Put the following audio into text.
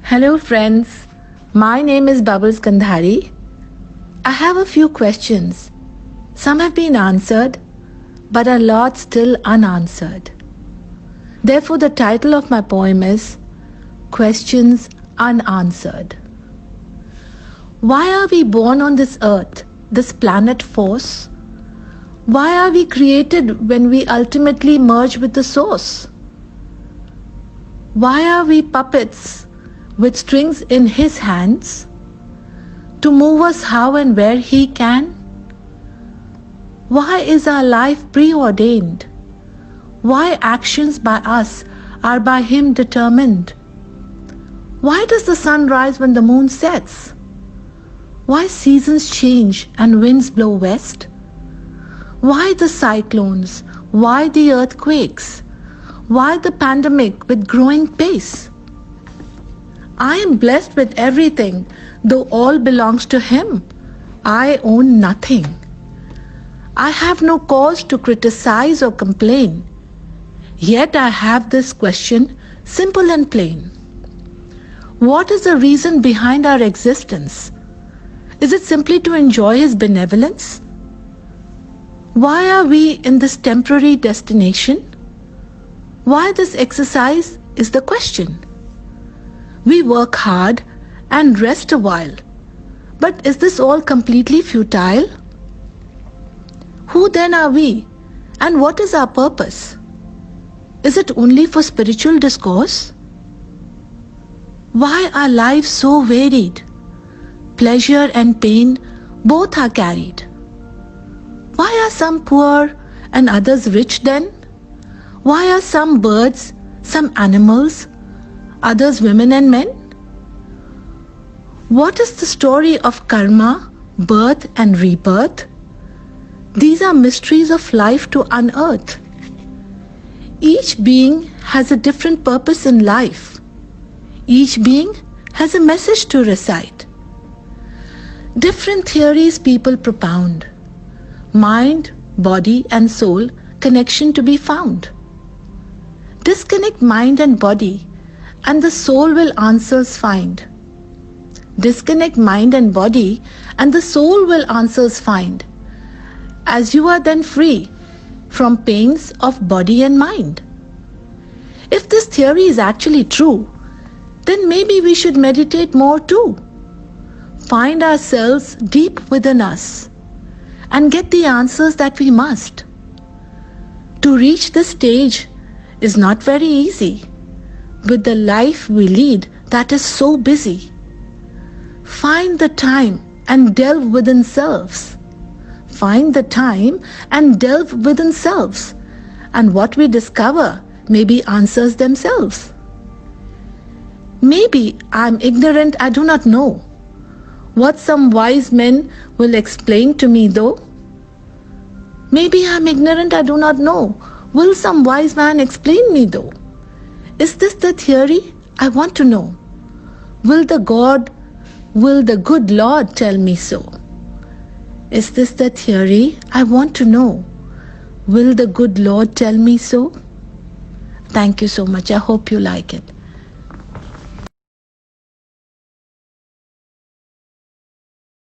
Hello friends, my name is Bubbles Gandhari. I have a few questions. Some have been answered, but a lot still unanswered. Therefore, the title of my poem is Questions Unanswered. Why are we born on this earth, this planet force? Why are we created when we ultimately merge with the source? Why are we puppets with strings in his hands to move us how and where he can? Why is our life preordained? Why actions by us are by him determined? Why does the sun rise when the moon sets? Why seasons change and winds blow west? Why the cyclones? Why the earthquakes? Why the pandemic with growing pace? I am blessed with everything, though all belongs to him. I own nothing. I have no cause to criticize or complain. Yet I have this question, simple and plain. What is the reason behind our existence? Is it simply to enjoy his benevolence? Why are we in this temporary destination? Why this exercise is the question. We work hard and rest a while. But is this all completely futile? Who then are we? And what is our purpose? Is it only for spiritual discourse? Why are lives so varied? Pleasure and pain both are carried. Why are some poor and others rich then? Why are some birds, some animals, others women and men? What is the story of karma, birth and rebirth? These are mysteries of life to unearth. Each being has a different purpose in life. Each being has a message to recite. Different theories people propound. Mind, body and soul connection to be found. Disconnect mind and body and the soul will answers find. Disconnect mind and body and the soul will answers find. As you are then free from pains of body and mind. If this theory is actually true, then maybe we should meditate more too. Find ourselves deep within us and get the answers that we must. To reach this stage is not very easy with the life we lead that is so busy. Find the time and delve within selves. Find the time and delve within selves, and what we discover may be answers themselves. Maybe I'm ignorant, I do not know what some wise men will explain to me though. Maybe I'm ignorant, I do not know. Will some wise man explain me though? Is this the theory? I want to know. Will the good Lord tell me so? Is this the theory? I want to know. Will the good Lord tell me so? Thank you so much. I hope you like it.